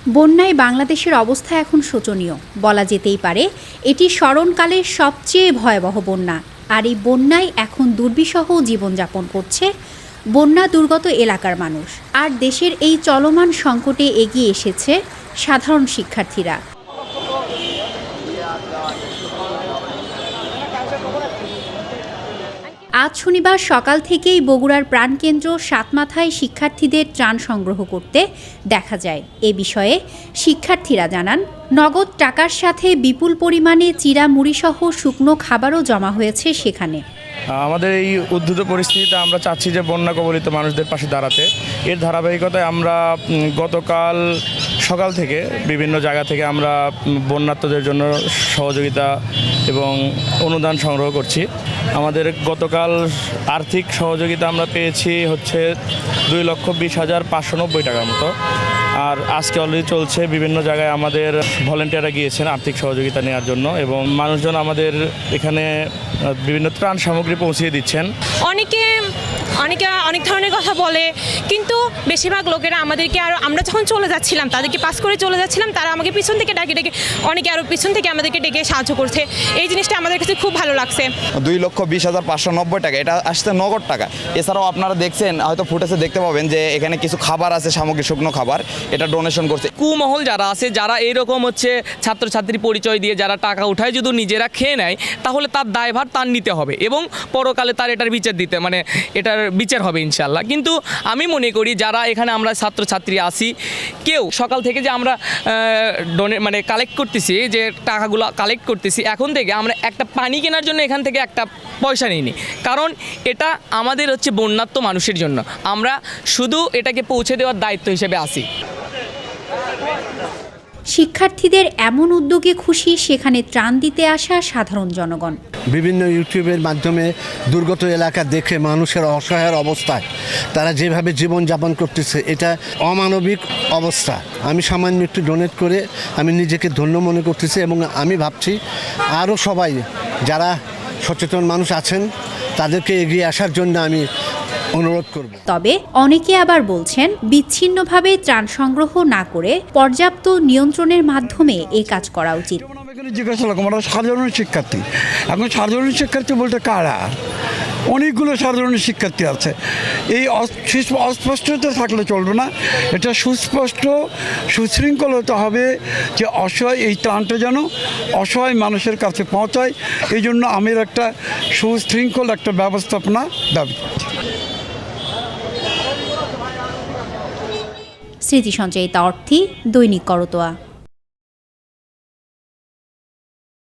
বন্যায় বাংলাদেশের অবস্থা এখন শোচনীয় বলা যেতেই পারে। এটি স্মরণকালের সবচেয়ে ভয়াবহ বন্যা। আর এই বন্যায় এখন দুর্বিষহ জীবনযাপন করছে বন্যা দুর্গত এলাকার মানুষ। আর দেশের এই চলমান সংকটে এগিয়ে এসেছে সাধারণ শিক্ষার্থীরা। আজ শনিবার সকাল থেকেই বগুড়ার প্রাণকেন্দ্র সাতমাথায় শিক্ষার্থীদের ত্রাণ সংগ্রহ করতে দেখা যায়। এ বিষয়ে শিক্ষার্থীরা জানান, নগদ টাকার সাথে বিপুল পরিমাণে চিরা মুড়িসহ শুকনো খাবারও জমা হয়েছে সেখানে। আমাদের এই উদ্ধৃত পরিস্থিতিতে আমরা চাচ্ছি যে বন্যা কবলিত মানুষদের পাশে দাঁড়াতে। এর ধারাবাহিকতায় আমরা গতকাল সকাল থেকে বিভিন্ন জায়গা থেকে আমরা বন্যার্তদের জন্য সহযোগিতা এবং অনুদান সংগ্রহ করছি। আমাদের গতকাল আর্থিক সহযোগিতা আমরা পেয়েছি হচ্ছে 2,20,590 টাকার মতো। আর আজকে অলরেডি চলছে, বিভিন্ন জায়গায় আমাদের ভলেন্টিয়াররা গিয়েছেন আর্থিক সহযোগিতা নেওয়ার জন্য এবং মানুষজন আমাদের এখানে বিভিন্ন ত্রাণ সামগ্রী পৌঁছিয়ে দিচ্ছেন। অনেকে অনেক ধরনের কথা বলে, কিন্তু বেশিরভাগ লোকেরা আমাদেরকে আরও, আমরা যখন চলে যাচ্ছিলাম, তাদেরকে পাস করে চলে যাচ্ছিলাম, তারা আমাকে পিছন থেকে ডেকে অনেকে আরও পিছন থেকে আমাদেরকে ডেকে সাহায্য করছে। এই জিনিসটা আমাদের কাছে খুব ভালো লাগছে। 2,20,590 টাকা, এটা আসছে নগদ টাকা। এছাড়াও আপনারা দেখছেন, হয়তো ফুটেজে দেখতে পাবেন যে এখানে কিছু খাবার আছে, সামগ্রী, শুকনো খাবার, এটা ডোনেশন করছে। কুমহল যারা আছে, যারা এরকম হচ্ছে ছাত্রছাত্রী পরিচয় দিয়ে যারা টাকা উঠায় যদি নিজেরা খেয়ে নেয়, তাহলে তার দায়ভার তার নিতে হবে এবং পরকালে তার এটার বিচার দিতে, মানে এটার বিচার হবে ইনশাল্লাহ। কিন্তু আমি মনে করি যারা এখানে আমরা ছাত্রছাত্রী আছি, কেউ সকাল থেকে যে আমরা কালেক্ট করতেছি, যে টাকাগুলো কালেক্ট করতেছি, এখন থেকে আমরা একটা পানি কেনার জন্য এখান থেকে একটা পয়সা নিইনি, কারণ এটা আমাদের হচ্ছে বন্যার্ত মানুষের জন্য। আমরা শুধু এটাকে পৌঁছে দেওয়ার দায়িত্ব হিসেবে আছি। শিক্ষার্থীদের এমন উদ্যোগে খুশি সেখানে ত্রাণ দিতে আসা সাধারণ জনগণ। বিভিন্ন ইউটিউবের মাধ্যমে দুর্গত এলাকা দেখে মানুষের অসহায় অবস্থায় তারা যেভাবে জীবনযাপন করতেছে, এটা অমানবিক অবস্থা। আমি সামান্য একটু ডোনেট করে আমি নিজেকে ধন্য মনে করতেছি এবং আমি ভাবছি আরও সবাই যারা সচেতন মানুষ আছেন তাদেরকে এগিয়ে আসার জন্য আমি অনুরোধ করব। তবে অনেকে আবার বলছেন, বিচ্ছিন্নভাবে ত্রাণ সংগ্রহ না করে পর্যাপ্ত নিয়ন্ত্রণের মাধ্যমে এই কাজ করা উচিত। জিজ্ঞাসা করলাম, আমরা সাধারণ শিক্ষার্থী। এখন সাধারণ শিক্ষার্থী বলতে কারা? অনেকগুলো সাধারণ শিক্ষার্থী আছে। এই অস্পষ্টতা থাকলে চলবে না, এটা সুস্পষ্ট সুশৃঙ্খল হতে হবে যে অসহায় এই ত্রাণটা যেন অসহায় মানুষের কাছে পৌঁছায়। এই জন্য আমের একটা সুশৃঙ্খল একটা ব্যবস্থাপনা দাবি। স্মৃতি সঞ্চয়িতা অর্থী, দৈনিক করতোয়া।